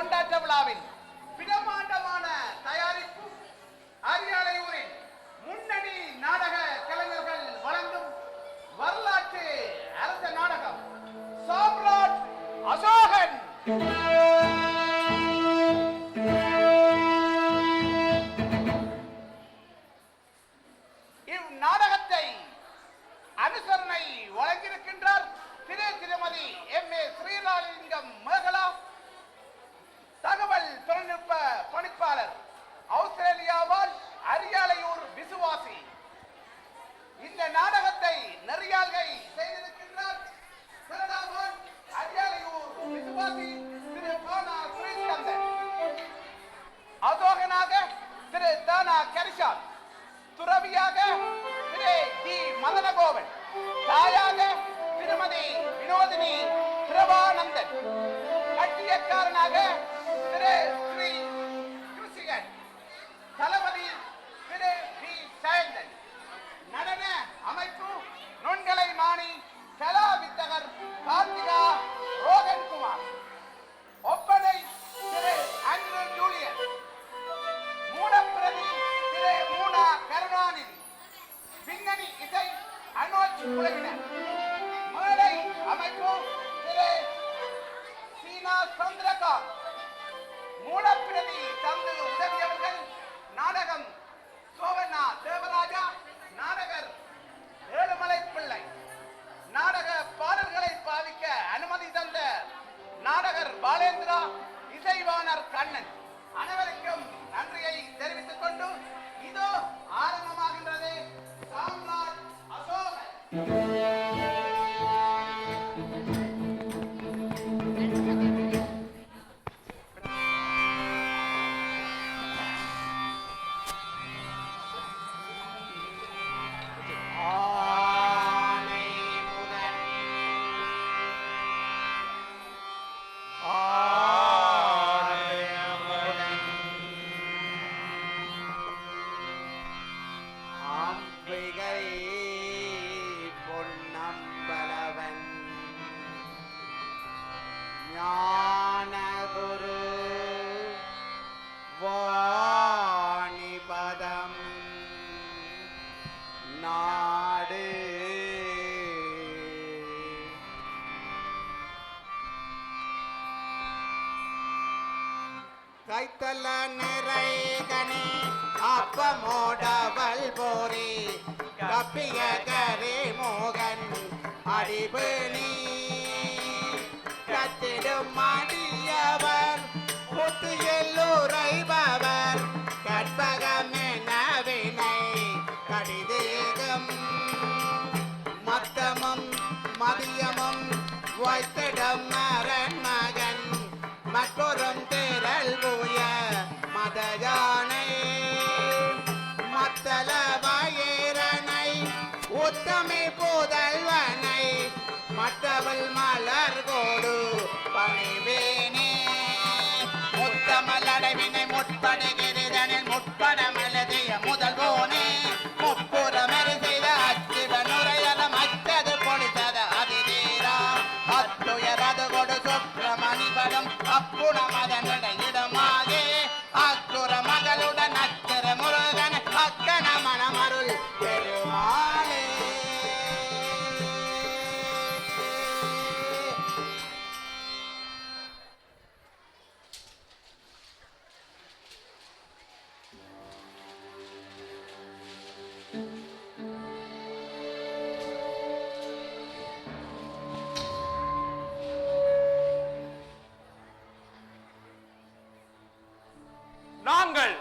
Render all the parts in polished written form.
கொண்டாட்ட விழாவின் பிரமாண்டமான தயாரிப்பு அரியாலையூரின் முன்னணி நாடக கலைஞர்கள் வழங்கும் வரலாற்று அரச நாடகம் சாம்ராட் அசோகன். இந்நாடகத்தை அனுசரணை வழங்கியிருக்கின்றார் திருமதி M.A. ஸ்ரீராலிங்கம் மேகலா, தகவல் தொழில்நுட்ப பணிப்பாளர், ஆஸ்திரேலியாவால் அரியாலையூர் விசுவாசி. இந்த நாடகத்தை நெறியாள்கை செய்திருக்கின்றார் கனடாவால் அரியாலையூர் விசுவாசி திரு பானா ஸ்ரீஸ்கந்தன். அசோகனாக திரு தானா கரிஷான், துறவியாக திரு டி மதனகோவன், தாயாக திருமதி வினோதினி பிரபானந்தன், கட்டியக்காரனாக திரு ஸ்ரீ கிருஷிகன், தளபதி திரு பி சயந்தன், நடன அமைப்பு நுண்கலை மாணி கலா வித்தகர் கார்த்திகா ரோகன்குமார், ஒப்பனை திரு அன்று ஜூலியன், மூடப்பிரதி திரு மூனா கருணாநிதி, பின்னணி இசை அனோஜ் குழுவினர், மேடை அமைப்பு திரு சீனா சந்திரகாந்த், மூடப்பிரதி தந்து உதவியவர்கள் நாடகம் சோவண்ணா தேவராஜா, நாடகர் ஏழுமலை பிள்ளை, நாடக பாடல்களை பாவிக்க அனுமதி தந்த நாடகர் பாலேந்திரா, இசைவாணர் கண்ணன். அனைவருக்கும் நன்றியை தெரிவித்துக் கொண்டு இதோ ஆரம்பமாகின்றது சாம்ராட் அசோகன். கைத்தல நிறைகனே அப்பமோடவள் போரே கப்பிய கரே மோகன் அடிபணி கத்திடும் மடியவர் புத்து எல்லோரைபவர் கற்பகமென வினை கடிதேகம் மத்தமும் மதியமும் வைத்திடம் மரன் மகன் மற்றொரும் தேரல் போய மதயானை மத்தல வயரனை உத்தமை போதல்வனை மற்றவள் மலர் கோடு பணிவேனே முத்தமலடவினை முற்படுகிறதனில் முற்படமலதிய முதல்வோனே முப்புறமறி செய்த அச்சிவனுரையல மற்றது பொழித்தது அதிதீரா அத்துயரது கொடு சுப்பிரமணிபலம் அப்புணமதனிடமாகே அக்குற மகளுடன் அத்திர முருகன் அக்கன மணமருள் பெருமாளே. நாங்கள்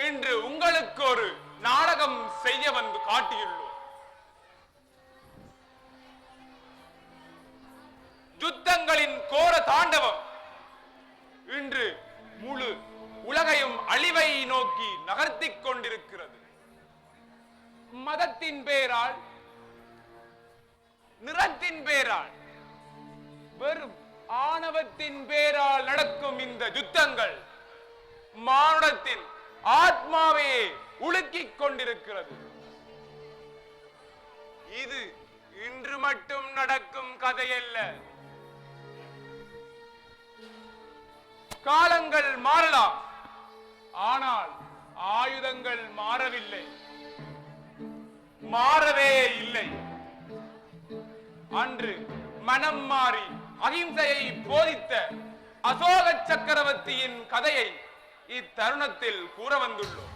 இன்று உங்களுக்கு ஒரு நாடகம் செய்ய வந்து காட்டியுள்ளோம். யுத்தங்களின் கோர தாண்டவம் இன்று முழு உலகையும் அழிவை நோக்கி நகர்த்திக் கொண்டிருக்கிறது. மதத்தின் பேரால், நிறத்தின் பேரால், வெறும் ஆணவத்தின் பேரால் நடக்கும் இந்த யுத்தங்கள் மானுடத்தின் ஆத்மாவையே உலுக்கிக் கொண்டிருக்கிறது. இது இன்று மட்டும் நடக்கும் கதையல்ல. காலங்கள் மாறலாம், ஆனால் ஆயுதங்கள் மாறவில்லை, மாறவே இல்லை. அன்று மனம் மாறி அகிம்சையை போதித்த அசோக சக்கரவர்த்தியின் கதையை இத்தருணத்தில் கூற வந்துள்ளோம்.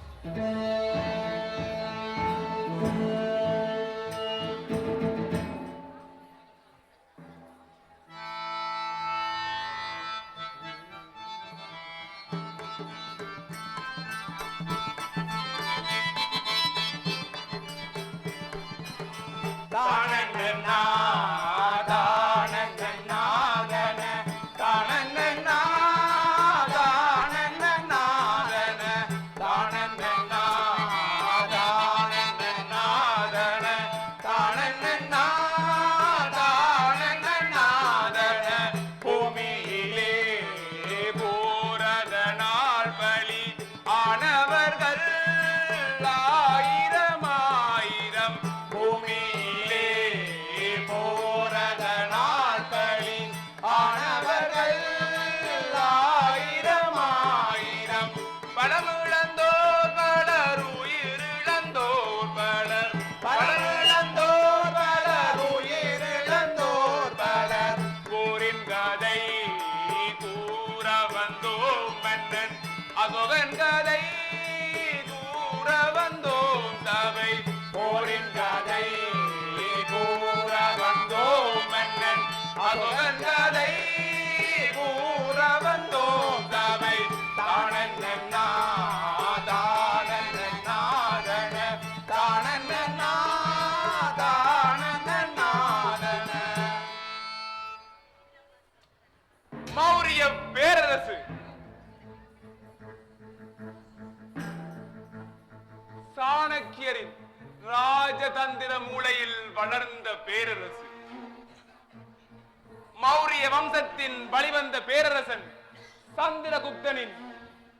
அசோகன் கதை கூற வந்தோம் சபை, போரின் கதை கூற வந்தோம் மன்னன். அசோகன் கதை கூற வந்தோம் சபை. தானன்னா தானன்னா தான தானன்னா தானன்னா. மௌரிய பேரரசு சாணக்கியரின் ராஜதந்திர மூளையில் வளர்ந்த பேரரசு. மௌரிய வம்சத்தின் வழிவந்த பேரரசன் சந்திரகுப்தனின்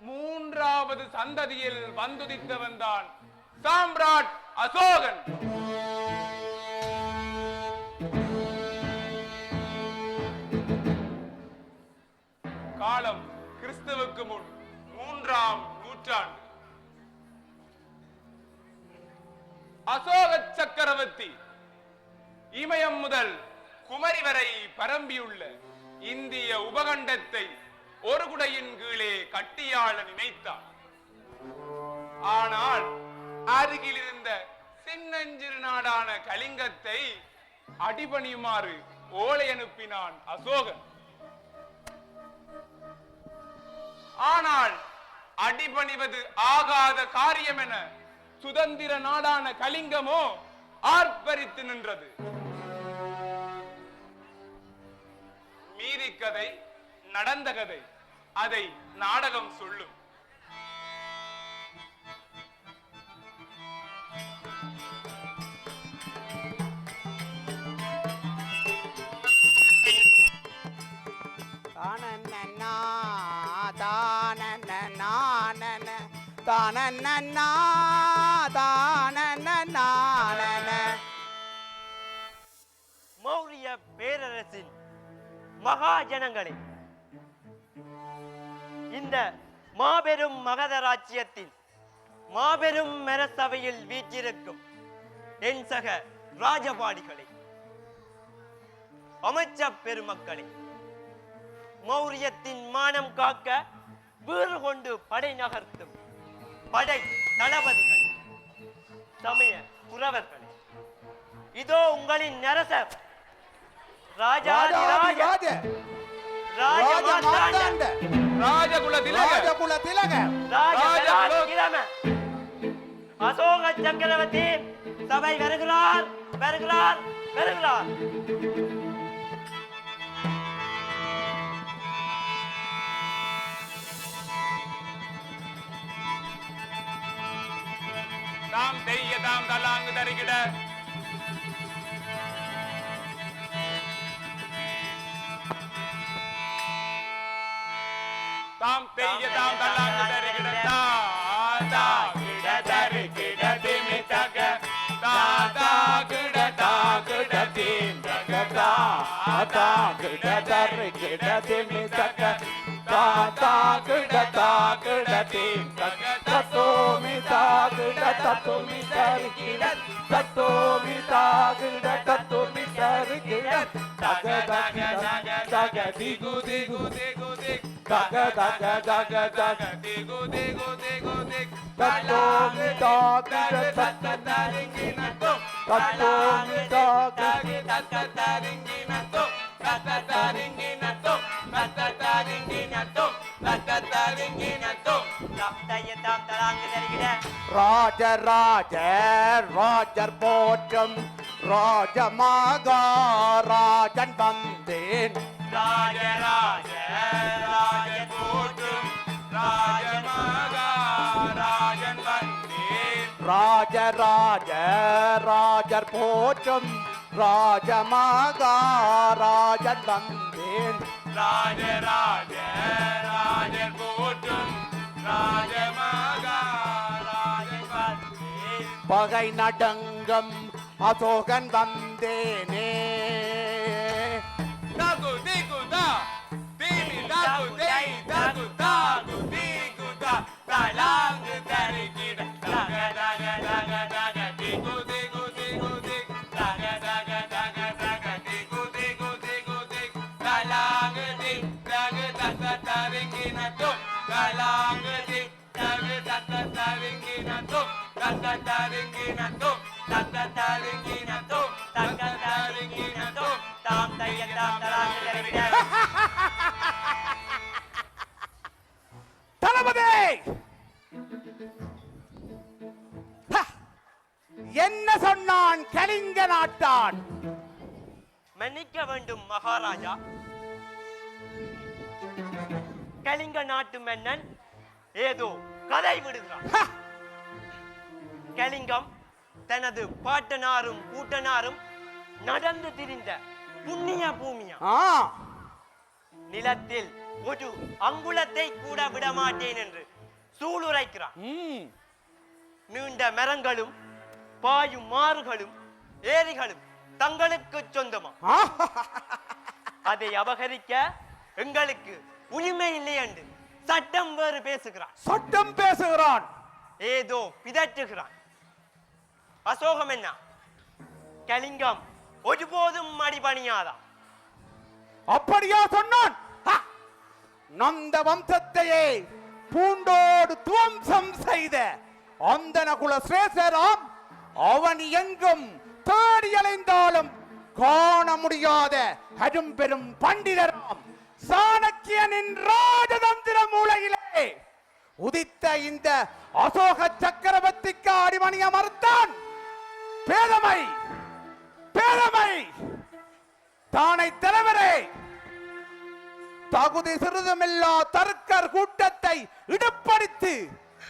3வது சந்ததியில் வந்துதித்தவன் தான் சாம்ராட் அசோகன். காலம் கிறிஸ்துவுக்கு முன் 3ஆம் நூற்றாண்டு. அசோக சக்கரவர்த்தி இமயம் முதல் குமரி வரை பரம்பியுள்ள இந்திய உபகண்டத்தை ஒரு குடையின் கீழே கட்டியாள நினைத்தார். ஆனால் அருகில் இருந்த சின்னஞ்சிறு நாடான கலிங்கத்தை அடிபணியுமாறு ஓலை அனுப்பினான் அசோகன். ஆனால் அடிபணிவது ஆகாத காரியம் என சுதந்திர நாடான கலிங்கமோ ஆர்ப்பரித்து நின்றது. மீதி கதை நடந்த கதை, அதை நாடகம் சொல்லும். மௌரிய பேரரசின் மகாஜனங்களே, இந்த மாபெரும் மகத ராஜ்யத்தின் மாபெரும் மரசபையில் வீற்றிருக்கும் என் சக ராஜபாடிகளே, அமைச்ச பெருமக்களே, மௌரியத்தின் மானம் காக்க வீறு கொண்டு படை நகர்த்தும் படை தளபதிகளே, சமய புரவர்களே, இதோ உங்களின் நரசர் ராஜாதிராஜ ராஜமார்த்தாண்ட ராஜகுல திலக அசோக சக்கரவர்த்தி சபை வருகிறார் வருகிறார் வருகிறார். தாம் தெய்ய தாம் தலாங்கு தருகிட தாம் தெய்ய தாம் தலாங்கு தருகிட தாதா கிட தருகிட திமிதக தாதா கிட தாகிட திமிதக தாதா கிட தருகிட திமிதக தாதா தாகிட தாகிட தீங்கக தத்தோமி தாகிட தத்தோமி தரிகிட தத்தோமி தாகிட தத்தோமி தரிகிட தக தக தக தக திகு திகு திகு திகு தக தக தக தக திகு திகு திகு திகு தத்தோமி தாகிட தக்க தரிகின தத்தோமி தாகிட தக்க தரிகின ராஜ ராஜ ராஜர் போற்றும் ராஜமாகாராஜன் வந்தேன் ராஜ ராஜ ராஜன் போற்றும் ராஜமகாராஜன் வந்தேன் ராஜ ராஜ ராஜர் போற்றும் ராஜமாகாராஜன் வந்தேன் ராஜ ராஜ ராஜன் போற்றும் ராஜமகாராஜன் வந்தேன் பகை நடுங்கம் அசோகன் வந்தேனே தாகு திகுதா தீமி தாகு தேய் தாகு தாகு திகுதா தாலாங்கு தரிகிட தக தக தக தக திகு திகு திகு திகு தக தக தக தக திகு திகு திகு திகு தாலாங்கு தி தக தக தரிங்கின தோ தாலாங்கு தி தக தக தரிங்கின தோ தக தரிங்கின தோ தக தரிங்கின தோ தக தரிங்கின தோ தாம் தைய தாம் தலாங்கு தரிகிட தளபதி ஹ! என்ன சொன்னான் கலிங்க நாட்டான் மன்னிக்க வேண்டும் மகாராஜா. கலிங்க நாட்டு மன்னன் ஏதோ கதை விடுகிறான். ஹ! கலிங்கம் தனது பாட்டனாரும் கூட்டனாரும் நடந்து திரிந்த புண்ணிய பூமியா. ஆ, நிலத்தில் ஒரு அங்குலத்தை கூட விடமாட்டேன் என்று சூளுரைக்கிறான். ம், நீண்ட மரங்களும் பாயும் மாறுகளும் ஏரிகளும் தங்களுக்கு சொந்தமா. ஆ, அதை அபகரிக்க எங்களுக்கு உரிமை இல்லை என்று சட்டம் வேறு பேசுகிறான். சட்டம் பேசுகிறான். ஏதோ பிதற்றுகிறான். அசோகம் என்ன கலிங்கம் ஒருபோதும் அடிபணியாதா. அப்படியா சொன்னான்? ஹ! நந்த வம்சத்தையே பூண்டோடு துவம்சம் செய்த அந்தன குல சிரேஷ்டராம் அவன் எங்கும் தேடி அலைந்தாலும் காண முடியாத அரும்பெரும் பண்டிதராம் சாணக்கியனின் ராஜதந்திர மூலையிலே உதித்த இந்த அசோக சக்கரவர்த்திக்கு அடிமணிய மறுத்தான். பேதமை பேதமை. தானை தலைவரே, தகுதி சிறிதுமில்லா தருக்கர் கூட்டத்தை இடுப்படுத்தி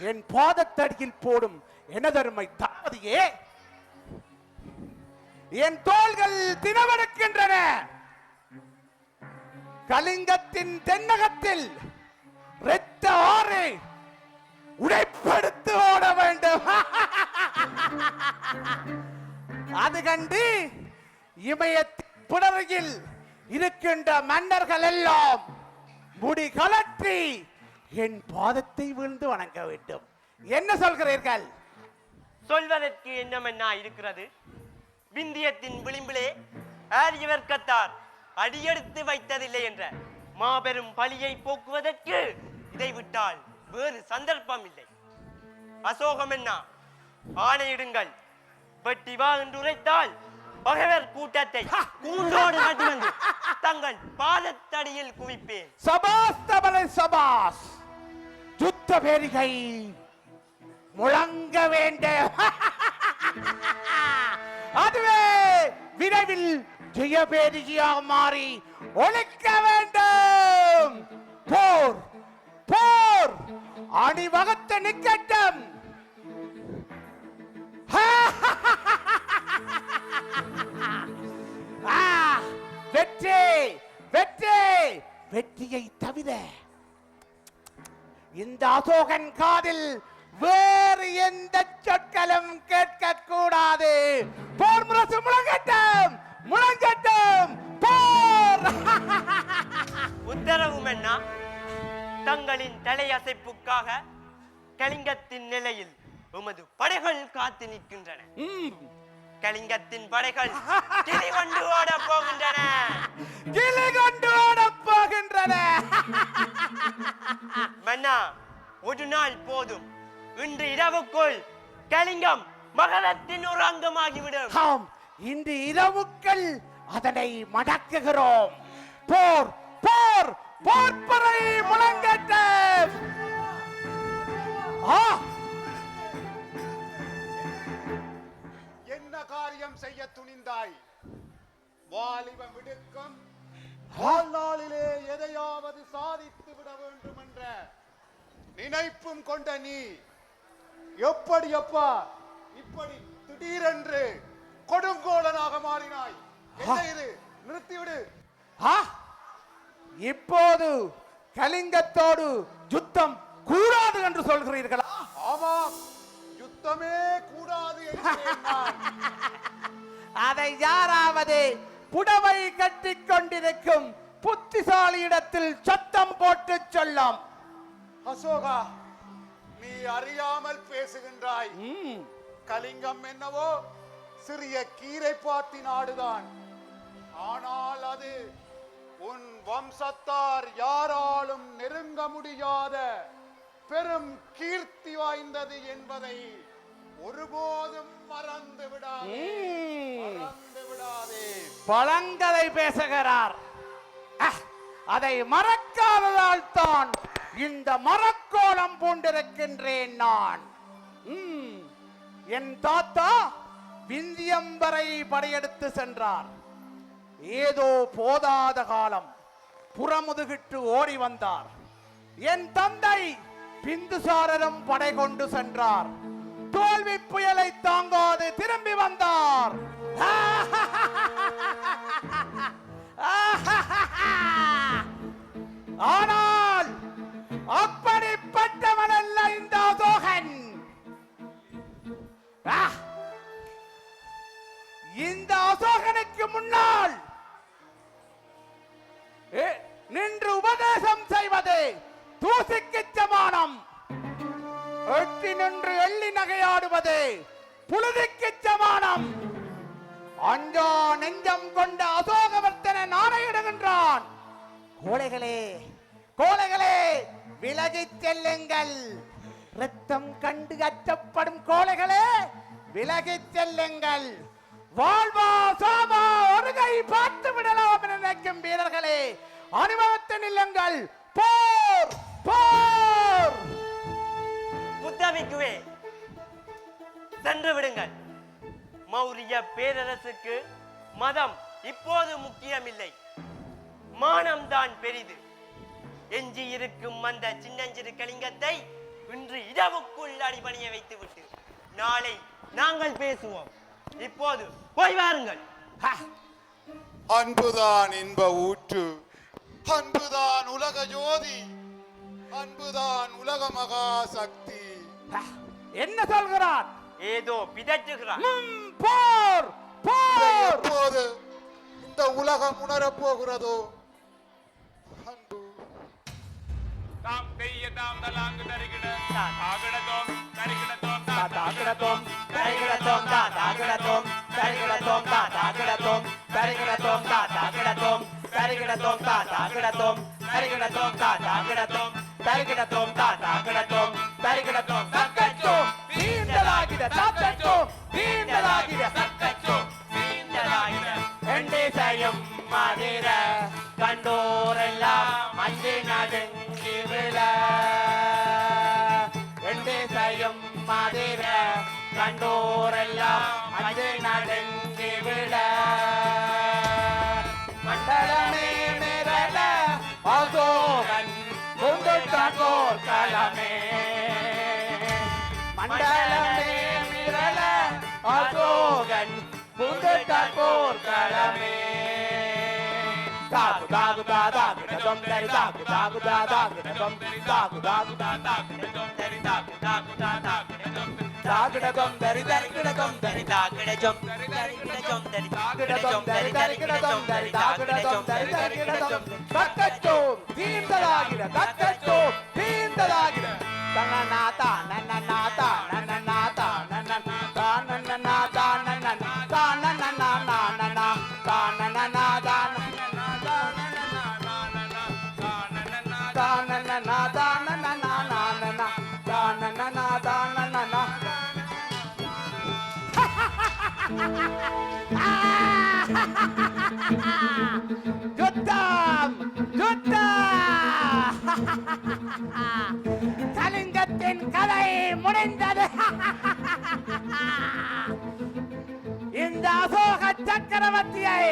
என் பாதத்தடியில் போடும் எனதருமை தளபதியே, என் தோள்கள் தினவெடுக்கின்றன. கலிங்கத்தின் தென்னகத்தில் இரத்த ஆறு உடைப்படுத்து ஓட வேண்டும். அது கண்டு இமயத்தின் புடரையில் இருக்கின்ற மன்னர்கள் எல்லாம் முடி கலற்றி என் பாதத்தை வீழ்ந்து வணங்க வேண்டும். என்ன சொல்கிறீர்கள்? சொல்வதற்கு என்னமென்னா இருக்கிறது. விந்தியத்தின் விளிம்பிலே ஆரியவர்க்கத்தார் அடியெடுத்து வைத்ததில்லை என்ற மாபெரும் பழியை போக்குவதற்கு இதை விட்டால் வேறு சந்தர்ப்பம் இல்லை. அசோகம் என்ன ஆணையிடுங்கள். வெட்டி வா என்று உரைத்தால் பகைவர் கூட்டத்தை கூண்டோடு கட்டி வந்து தங்கள் பாதத்தடியில் குவிப்பேன். சபாஸ் தபலை சபாஸ். யுத்த பேரிகை முழங்க வேண்டும். அதுவே விரைவில் ஜெயபேரிகையாக மாறி ஒழிக்க வேண்டும். போர் போர் அணிவகுத்து நிற்கட்டும். வெற்றி வெற்றி வெற்றியை தவிர இந்த அசோகன் காதில் வேறு எந்த சொற்களும் கேட்க கூடாது. போர் முரசு முழங்கட்டும் முழங்கட்டும். போர். உத்தரவு மன்னா. தங்களின் தலையசைப்புக்காக கலிங்கத்தின் நிலையில் உமது படைகள் காத்து நிற்கின்றன. கலிங்கத்தின் படைகள் கிளி கொண்டு ஓட போகின்றன. கிளி கொண்டு ஓட போகின்றன. மன்னா, ஒரு நாள் போதும். இன்று இரவுக்குள் கலிங்கம் மகரத்தின் ஒரு அங்கமாகிவிடும். ஆம், இன்று இரவுக்குள் அதனை மடக்குகிறோம். போர் போர் போர்ப்பறை முழங்கட்ட. என்ன காரியம் செய்ய துணிந்தாய்? வாலிபம் விடுக்கும் வாழ்நாளிலே எதையாவது சாதித்து விட வேண்டும் என்ற நினைப்பும் கொண்ட நீ எப்படி அப்பா இப்படி திடீரென்று கொடுங்கோலனாக மாறினாய்? என்ன இது? நிறுத்திவிடு. இப்போது கலிங்கத்தோடு யுத்தம் கூடாது என்று சொல்கிறீர்களா? ஆமாம், யுத்தமே கூடாது என்கிறேன் நான். அதை யாராவது புடவை கட்டிக் கொண்டிருக்கும் புத்திசாலி இடத்தில் சத்தம் போட்டு சொல்லும். அசோகா, நீ அறியாமல் பேசுகின்றாய். கலிங்கம் என்னவோ சிறிய கீரைப்பாத்தி நாடுதான். ஆனால் அது உன் வம்சத்தார் யாராலும் நெருங்க முடியாத பெரும் கீர்த்தி வாய்ந்தது என்பதை ஒருபோதும் மறந்து விடாதே. மறந்து விடாதே. பழங்கதை பேசுகிறார். அதை மறக்காததால் தான் இந்த மரக்கோலம் பூண்டிருக்கின்றேன் நான். என் தாத்தா விந்தியம் வரை படையெடுத்து சென்றார். ஏதோ போதாத காலம் புறமுதுகிட்டு ஓடி வந்தார். என் தந்தை பிந்துசாரரும் படை கொண்டு சென்றார். தோல்வி புயலை தாங்காது திரும்பி வந்தார். ஆனால் அப்படிப்பட்டவன் அல்ல இந்த அசோகன். இந்த அசோகனுக்கு முன்னால் நின்று உபதேசம் செய்வது தூசிக்கு சமானம். எட்டி நின்று எள்ளி நகையாடுவது புழுதிக்கு சமானம். அஞ்சா நெஞ்சம் கொண்ட அசோகவர்த்தன ஆணையிடுகின்றான். கோழைகளே கோழைகளே, விலகிச் செல்லுங்கள். ரத்தம் கண்டு அச்சப்படும் கோழைகளே, விலகிச் செல்லுங்கள். வாழ்வா சாவா ஒரு கை பார்த்து விடலாம் என நினைக்கும் வீரர்களே, அனுபவத்தை நில்லுங்கள். போர் போர். புத்தமிக்குவே சென்று விடுங்கள். மௌரிய பேரரசுக்கு மதம் இப்போது முக்கியமில்லை, மானம்தான் பெரிது. எஞ்சி இருக்கும் அந்த சின்னஞ்சிறு கலிங்கத்தை இன்று இரவுக்குள் அடிபணிய வைத்துவிட்டு நாளை நாங்கள் பேசுவோம். இப்போது போய் வாருங்கள். அன்புதான் இன்ப ஊற்று, அன்புதான் உலக ஜோதி, அன்புதான் உலக மகா சக்தி. என்ன சொல்கிறான்? ஏதோ பிதற்றுகிறான். போர் போர். எப்போது இந்த உலகம் உணரப் போகிறதோ? அன்பு தாம் தெய்ய தாம் தலாங்கு தரிகிட தாகடதோம் தரிகிடதோம் தாகடதோம் தரிகிடதோம் தாகடதோம் தரிகிடதோம் தாகடதோம் தரிகிடதோம் தாகடதோம் தரிகிடதோம் தாகடதோம் தரிகிடதோம் தாகடதோம் தரிகிடதோம் தாகடதோம் தரிகிடதோம் தக்கச்சோம் தீண்டலாகிட தக்கச்சோம் தீண்டலாகிட தக்கச்சோம் தீண்டலாகிட எண்டே செய்யும் மதிர கண்டோரெல்லாம் அஞ்சு நடுங்கி விழ. எண்டே செய்யும் மதிர கண்டோரெல்லாம் அஞ்சு நடுங்கி விழ. மண்டலமே மிரள அசோகன் குந்துட்டோர் களமே. மண்டலமே மிரள அசோகன் குந்துட்டோர் களமே. தாகு தாகு தாகு தம் தரி தாகு தாகு தாகு தம் தாகு தாகு தாகடதோம் தரி தாகு தாகு தாகடதோம் தாகடதம் தரி தரிகிடதம் தரி தாகடஜம் தரிகிடஜம் தரி தாகடதம் தரி தரிகிடதம் தரி தாகடதம் தரி தரிகிடதம் தக்கச்சோம் தீண்டலாகிட தக்கச்சோம் தானனனா தானனனா நானனா தானனனா தானனனா யுத்தம் யுத்தம் கலிங்கத்தின் கதை முடிந்தது. இந்த அசோக சக்கரவர்த்தியை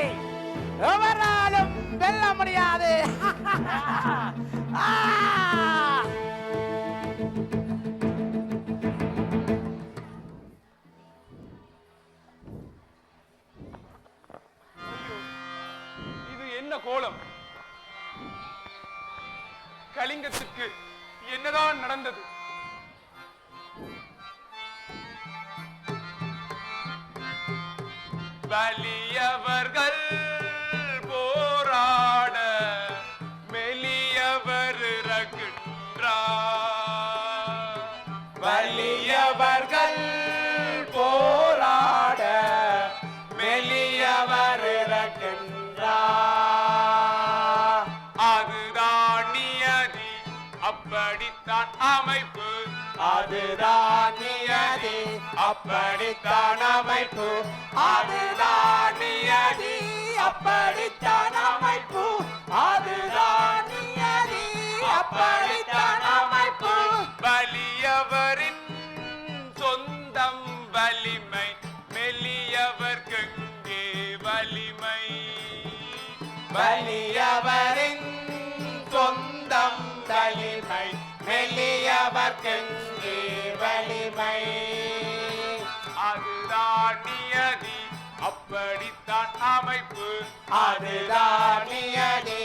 எவராலும் வெல்ல முடியாது. இது என்ன கோலம்? கலிங்கத்துக்கு என்னதான் நடந்தது? வலியவர்கள் போராட மெலியவர் இறக்கின்றார். வலியவர்கள் போராட மெலியவர் இறக்கின்றார். அதுதான் நியதி, அப்படித்தான் அமைப்பு. அதுதான் நியதி, அப்படித்தான் அமைப்பு. அதுதான் நியதி, அப்படித்தான் அமைப்பு. அதுதான் நியதி, அப்படித்தான் அமைப்பு. வலியவரின் சொந்தம் வலிமை, மெலியவர்க்கெங்கே வலிமை. வலியவரின் சொந்தம் வலிமை, மெலியவர்க்கெங்கே வலிமை. அதுதான் நியதி, அப்படித்தான் அமைப்பு. அதுதான் நியதி,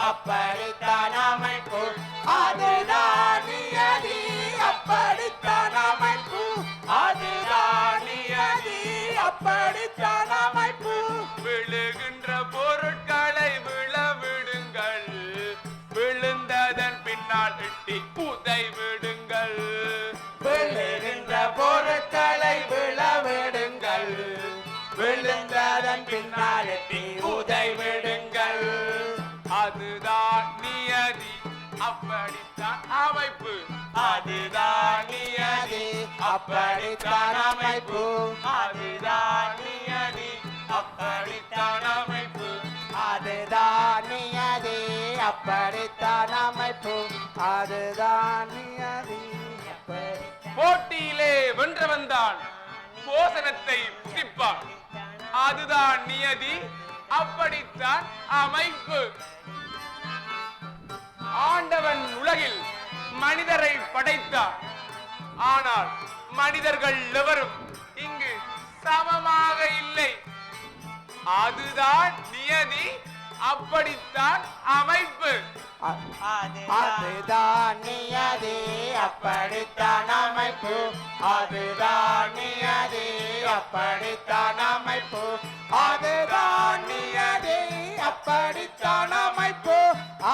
அப்படித்தான் அமைப்பு. அதுதான் நியதி, அப்படித்தான் அமைப்பு. அதுதான் நியதி, அப்படித்தான் அமைப்பு. விழுகின்ற பொருட்களை விழவிடுங்கள், விழுந்ததன் பின்னால் எட்டி புதை விடுங்கள். விழுகின்ற பொருட்களை விழவிடுங்கள், விழுந்ததன் பின்னால் எட்டி உதை விடுங்கள். அதுதான் நியதி, அப்படித்தான் அமைப்பு. அதுதான் நியதி, அப்படித்தான் அமைப்பு. அதுதான் நியதி, அப்படித்தான் அமைப்பு. அதுதான் நியதி, அப்படித்தான் அமைப்பு. அதுதான் நியதி, போட்டியிலே வென்றவன் தான் போசனத்தை புசிப்பான். அதுதான் நியதி, அப்படித்தான் அமைப்பு. ஆண்டவன் உலகில் மனிதரை படைத்தார். ஆனால் மனிதர்கள் எவரும் இங்கு சமமாக இல்லை. அதுதான் நியதி, அப்படித்தான் அமைப்பு. அதுதான் நியதி, அப்படித்தான் அமைப்பு. அதுதான் நியதி, அப்படித்தான் அமைப்பு. அதுதான் நியதி, அப்படித்தான் அமைப்பு.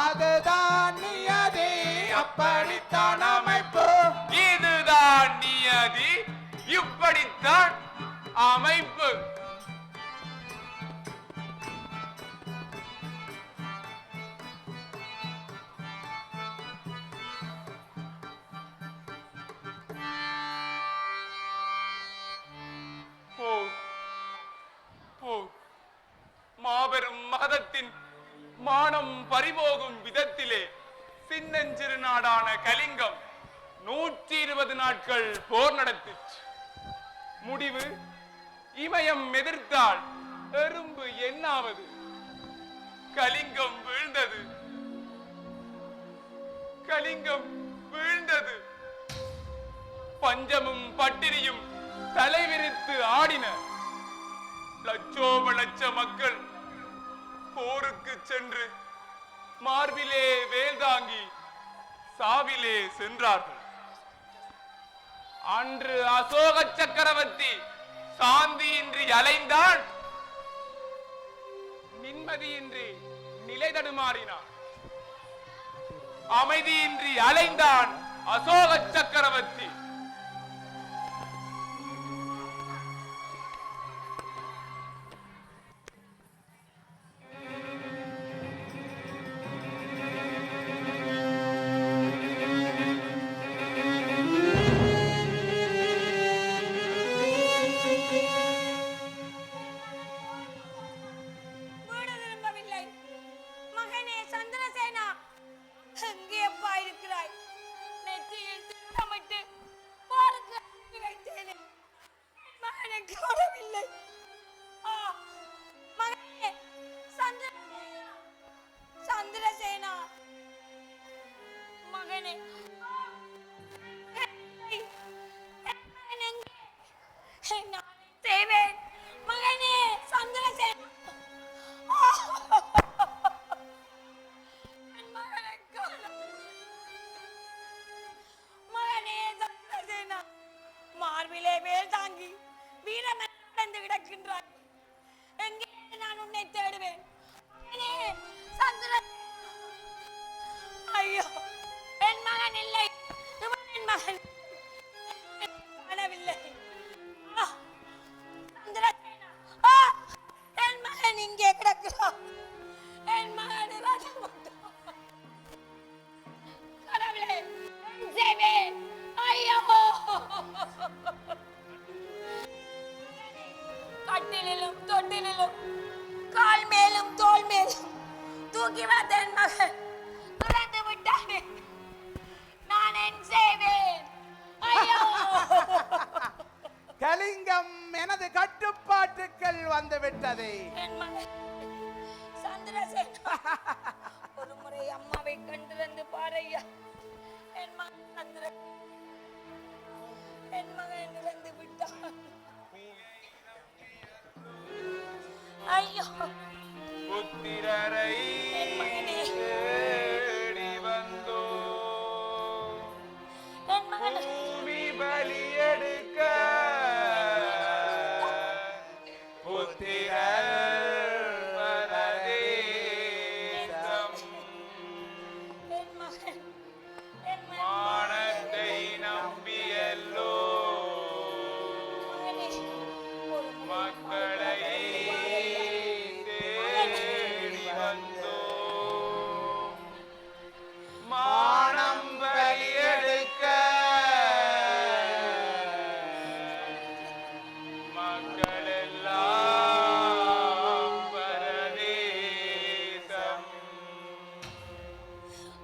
அதுதான் நியதி, அப்படித்தான் அமைப்பு. இதுதான் நியதி, இப்படித்தான் அமைப்பு. மாபெரும் மகதத்தின் மானம் பறிபோகும் விதத்திலே சின்னஞ்சிறு நாடான கலிங்கம் 120 நாட்கள் போர் நடத்திற்று. முடிவு இமயம் எதிர்த்தால் எறும்பு என்னாவது? கலிங்கம் வீழ்ந்தது. கலிங்கம் வீழ்ந்தது. பஞ்சமும் பட்டினியும் தலைவிரித்து ஆடின. லட்சோப லட்ச மக்கள் போருக்கு சென்று மார்பிலே வேல் தாங்கி சாவிலே சென்றார்கள். அன்று அசோக சக்கரவர்த்தி சாந்தியின்றி அலைந்தான், நிம்மதியின்றி நிலை தடுமாறினான். அமைதியின்றி அலைந்தான் அசோக சக்கரவர்த்தி. கிடக்கின்றாய்? எங்கே நான் உன்னை தேடுவேன்? மகனே, சந்திரன். ஐயோ, என் மகன் இல்லை. இவன் என் மகன் காணவில்லை. ஆ, சந்திரசேனா. ஆ, என் மகன் இங்கே கிடக்கிறான். என் மகன் இறந்து விட்டான். கடவுளே, என் சேவேன். ஐயோ, கட்டிலும் தொட்டிலும் கால் மேலும் தோல் மேலும் தூக்கி வந்த என் மகன் இறந்து விட்டானே. நான் என் செய்வேன். ஐயோ, கலிங்கம் எனது கட்டுப்பாட்டுக்கள் வந்து விட்டது. என் மகன் சந்திரசேனா, ஒரு முறை அம்மாவை கண்டிருந்து பாரையா. என் மகன் என் மகன் இறந்து விட்டான். ஐயோ, புத்திரரை என் மகனே, தேடி வந்தோ என் மகன் பூமி பலியெடுக்க புத்திரர் வரதேசம் என் மகன் என் மானத்தை நம்பியல்லோ மகனே, ஒரு முறை மக்களை தேடி வந்தோ மானம் பலியெடுக்க மக்களெல்லாம் பரதேசம்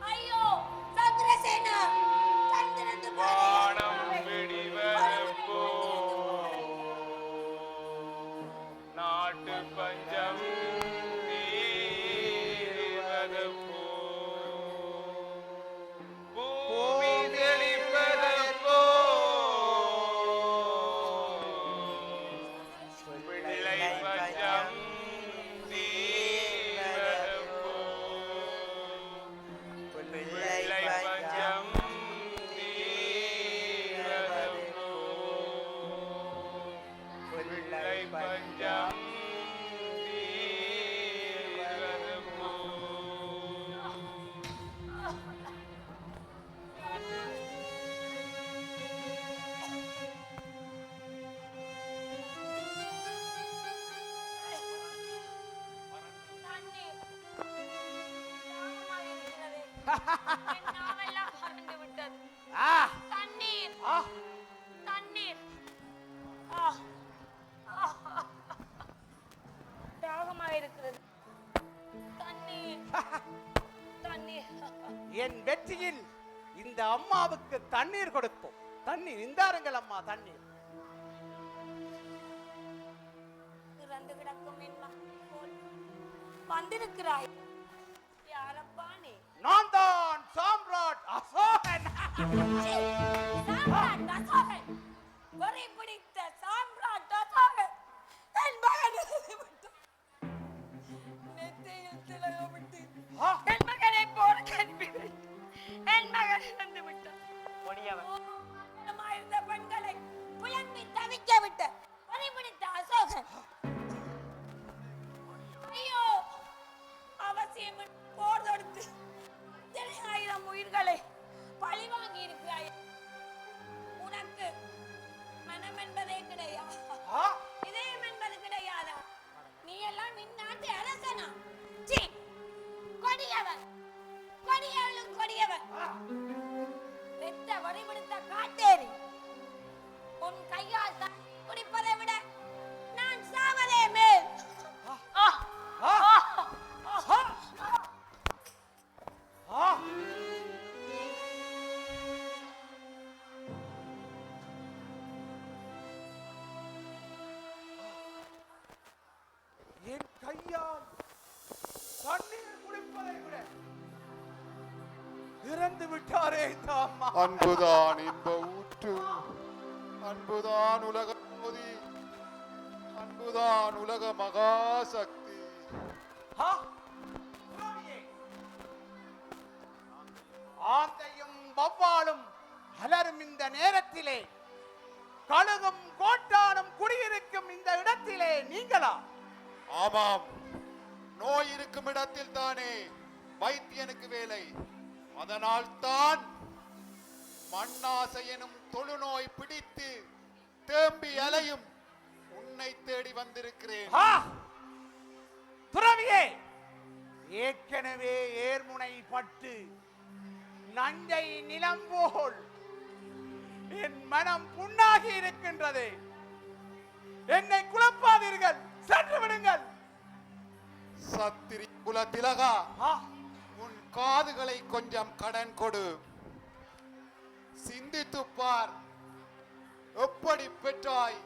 ஐயோ, சந்திரசேனா, சந்திரந்து வானம் வெடிவரப்போ நாட்டு பஞ்சம் தீர்வதப்போ பூமி தெளிப்பதப்போ பிள்ளை பஞ்சம் தீர்வதப்போ பிள்ளை பஞ்சம் தீர்வதப்போ பிள்ளை பஞ்சம் தீர்வதப்போ தண்ணீர் தாகமாக இருக்கிறதே. என் நாவெல்லாம் வறண்டு விட்டது. தண்ணீர் தண்ணீர். ஆ, ஆ, தாகமாக இருக்கிறது. தண்ணீர் தண்ணீர். என் வெற்றியில் இந்த அம்மாவுக்கு தண்ணீர் கொடுப்போம். தண்ணீர் இந்தாருங்கள் அம்மா, தண்ணீர். இறந்து கிடக்கும் என் மகன் போல் வந்திருக்கிறாய். யாரப்பா நீ? நான் தான் சாம்ராட் அசோகன். சாம்ராட் அசோகன். வரி பிடித்த சாம்ராட் அசோகன். என் மகன் இறந்து விட்டான். நெத்தியில் திலகமிட்டு என் மகனை போருக்கு அனுப்பினேன். என் மகன் இறந்து விட்டான். கொடியவன் இருந்த பெண்களை புலம்பி தவிக்க விட்ட வரி பிடித்த அசோகன். ஐயோ, அவசியம் போர் தொடுத்து 1000 உயிர்களை பழி வாங்கி இருக்கிறாய். உனக்கு மனம் என்பதே கிடையாது, இதயம் என்பது கிடையாதா? நீ எல்லாம் இந்நாட்டு அரசனா? சீ, கொடியவன், கொடியவளும் கொடியவன். பெத்த வழிபிடித்த காட்டேரி. உன் கையால் குடிப்பதை விட நான் சாவதே மேல். என் கையால் தண்ணீர் குடிப்பதை விட இறந்து விட்டாரே இந்த அம்மா. அன்புதான் இன்ப ஊற்று, அன்புதான் உலக மோதி, அன்புதான் உலக மகாசக்தி. ஆ, சுவாமியே. ஆந்தையும் வௌவாலும் அலரும் இந்த நேரத்திலே, கழுகும் கோட்டானும் குடியிருக்கும் இந்த இடத்திலே ஆமாம், நோய் இருக்கும் இடத்தில் தானே வைத்தியனுக்கு வேலை. அதனால் தான் மண்ணாசை எனும் தொழுநோய் பிடித்து தேம்பி அலையும் உன்னை தேடி வந்திருக்கிறேன். துறவியே, ஏற்கனவே ஏர்முனை பட்டு நஞ்சை நிலம் போல் என் மனம் புண்ணாகி இருக்கின்றது. என்னை குழப்பாதீர்கள், சென்று விடுங்கள். சத்திரி குல திலகா, உன் காதுகளை கொஞ்சம் கடன் கொடு. சிந்தித்து பார், எப்படி பெற்றாய்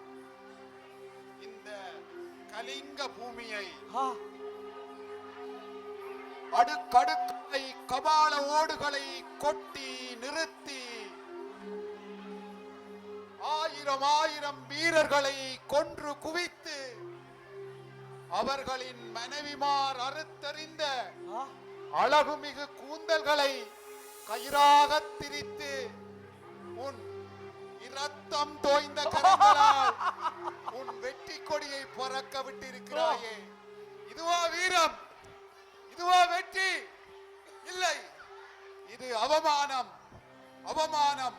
இந்த கலிங்க பூமியை. அடுக்கடுக்காய் கபால ஓடுகளை கொட்டி நிறுத்தி ஆயிரம் ஆயிரம் வீரர்களை கொன்று குவித்து அவர்களின் மனைவிமார் அறுத்தறிந்த அழகுமிகு கூந்தல்களை கயிறாக திரித்து உன் இரத்தம் தோய்ந்த கரங்களால் உன் வெற்றி கொடியை பறக்க விட்டிருக்கிறாயே. இதுவா வீரம்? இதுவா வெற்றி? இல்லை, இது அவமானம், அவமானம்,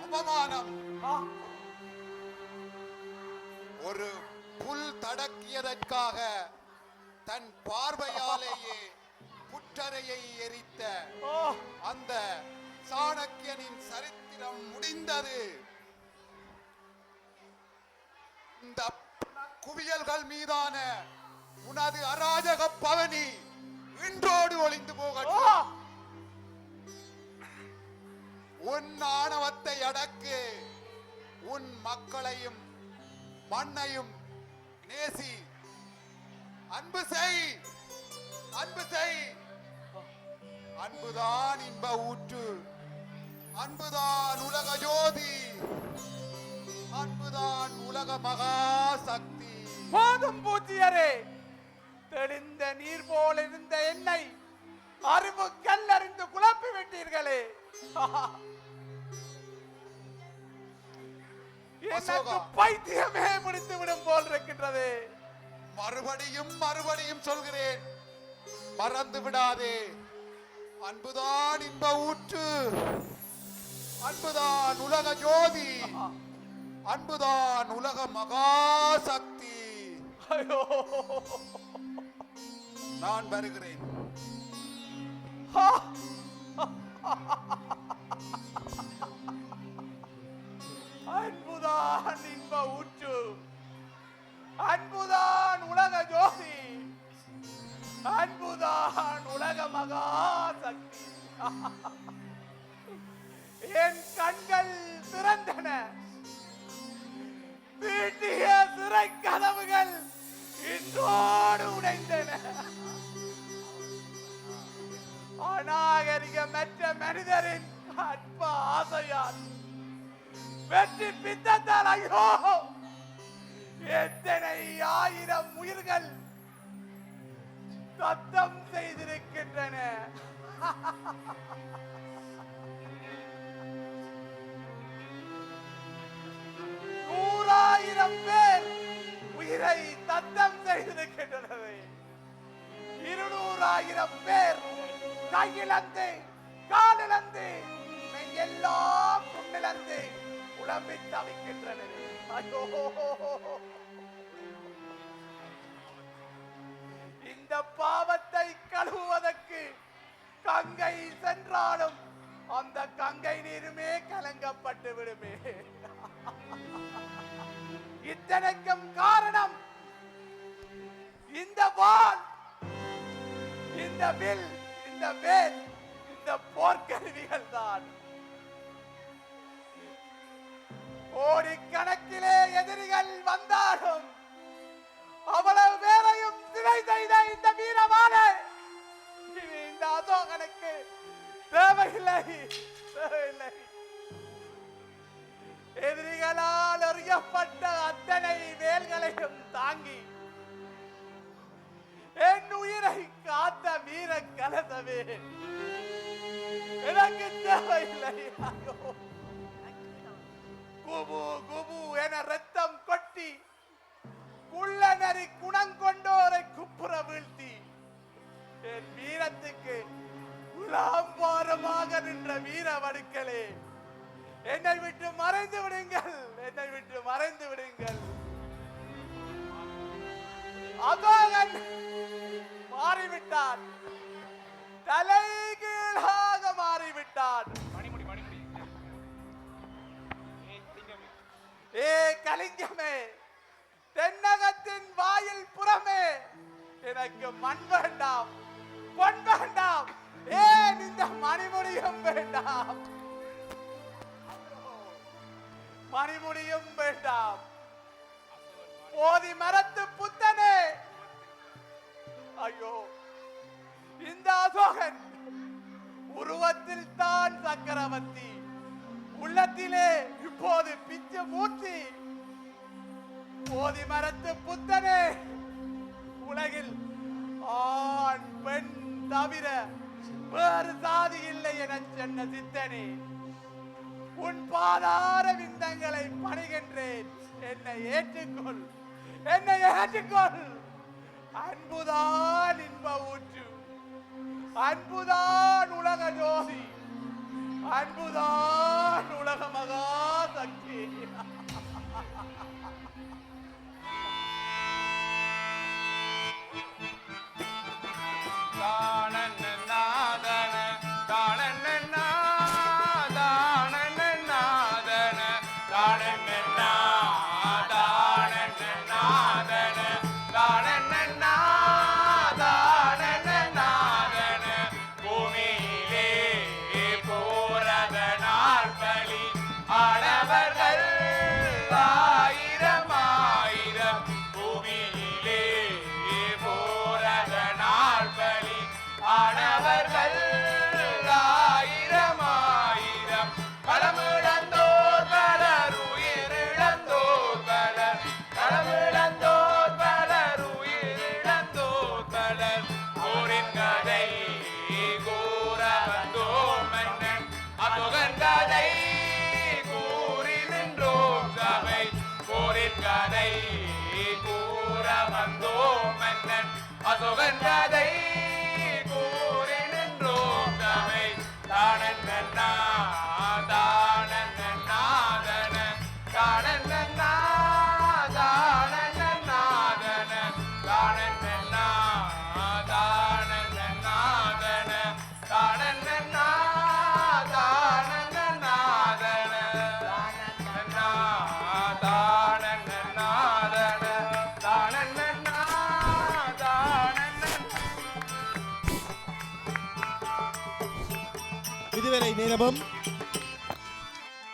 அவமானம். ஒரு புல் தடக்கியதற்காக தன் பார்வையாலேயே புற்றரையை எரித்த அந்த சாணக்கியனின் சரித்திரம் முடிந்தது. இந்த குவியல்கள் மீதான உனது அராஜக பவனி இன்றோடு ஒளிந்து போகட்டும். உன் ஆணவத்தை அடக்கு. உன் மக்களையும் மண்ணையும் நேசி. அன்பு செய், அன்பு செய். அன்புதான் இன்ப ஊற்று, அன்புதான் உலக ஜோதி, அன்புதான் உலக மகாசக்தி. போதும் பூச்சியரே, தெளிந்த நீர் போல் இருந்த என்னை அறிவு கல்லறிந்து குழப்பி விட்டீர்களே. எனக்கு பைத்தியமே முடித்து விடும் போல் இருக்கின்றது. மறுபடியும் மறுபடியும் சொல்கிறேன், மறந்து விடாதே. அன்புதான் இன்ப ஊற்று, அன்புதான் உலக ஜோதி, அன்புதான் உலக மகாசக்தி. நான் வருகிறேன். அன்புதான் இன்ப ஊற்று, அன்புதான் உலக ஜோதி, அன்புதான் உலக மகாசக்தி. என் கண்கள் திறந்தன. வீட்டிய சிறை கதவுகள் இன்றோடு உடைந்தன. அநாகரிகமற்ற மனிதரின் அற்ப ஆசையால் வெற்றி பித்தத்தால் ஐயோ எத்தனை ஆயிரம் உயிர்கள் சத்தம் செய்திருக்கின்றன. நூறாயிரம் பேர் உயிரை தத்தம் செய்திருக்கின்றனர். 200,000 பேர் கையிழந்து காலிழந்து எல்லாம் கொண்டிழந்து உடம்பி தவிக்கின்றனர். ஐயோ, இந்த பாவத்தை கழுவுவதற்கு கங்கை சென்றாலும் அந்த கங்கை நீருமே கலங்கப்பட்டு விடுமே. இத்தனைக்கும் காரணம் இந்த வாள், இந்த வில், இந்த வேல், இந்த போர்க்கருவிகள் தான். கோடிக்கணக்கிலே எதிரிகள் வந்தாலும் அவ்வளவு பேரையும் சிறை செய்த இந்த வீரவாளை இனி இந்த அசோகனுக்கு தேவையில்லை, தேவையில்லை. எதிரிகளால் எறியப்பட்ட அத்தனை வேல்களையும் தாங்கி என் உயிரை காத்த வீர கலசவே எனக்கு தேவையில்லை. குபு குபு என ரத்தம் கொட்டி குள்ளநரி குணங்கொண்டோரை குப்புற வீழ்த்தி என் வீரத்துக்கு உலாம்பாரமாக நின்ற வீர வடுக்களே, என்னை விட்டு மறைந்து விடுங்கள், என்னை விட்டு மறைந்து விடுங்கள். அசோகன் மாறிவிட்டான், தலைகீழாக மாறிவிட்டான். ஏ கலிங்கமே, தென்னகத்தின் வாயில் புறமே, எனக்கு மண் வேண்டாம், பொன் வேண்டாம், ஏன் இந்த மணிமுடியும் வேண்டாம், மணிமுடியும் வேண்டாம். போதி மரத்து புத்தனே, ஐயோ இந்த அசோகன் உருவத்தில் தான் சக்கரவர்த்தி, உள்ளத்திலே இப்போது பிச்சு மூர்த்தி. போதி மரத்து புத்தனே, உலகில் ஆண் பெண் தவிர வேறு சாதி இல்லை என சொன்ன சித்தனே, உன் பாதார விந்தங்களை பணிகின்றேன், என்னை ஏற்றுக்கொள், என்னை ஏற்றுக்கொள். அன்புதான் இன்ப ஊற்று, அன்புதான் உலக ஜோதி, அன்புதான் உலக மகாசக்தி. அசோகன்கதை கூறி நின்றோம் தமை தானன்னா தானன்னாதன தானன்னா தானன்னாதன தானன்னா தானன்னாதன தானன்னா தானன்னாதன தானன்னா தானன்னாதன தானன்னா. இதுவரை நேரமும்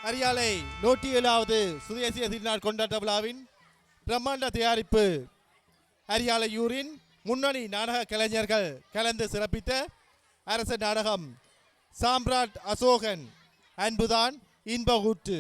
அரியாலை 107வது சுதேசிய திருநாள் கொண்டாட்ட விழாவின் பிரம்மாண்ட தயாரிப்பு அரியாலையூரின் முன்னணி நாடக கலைஞர்கள் கலந்து சிறப்பித்த அரச நாடகம் சாம்ராட் அசோகன், அன்புதான் இன்ப ஊற்று.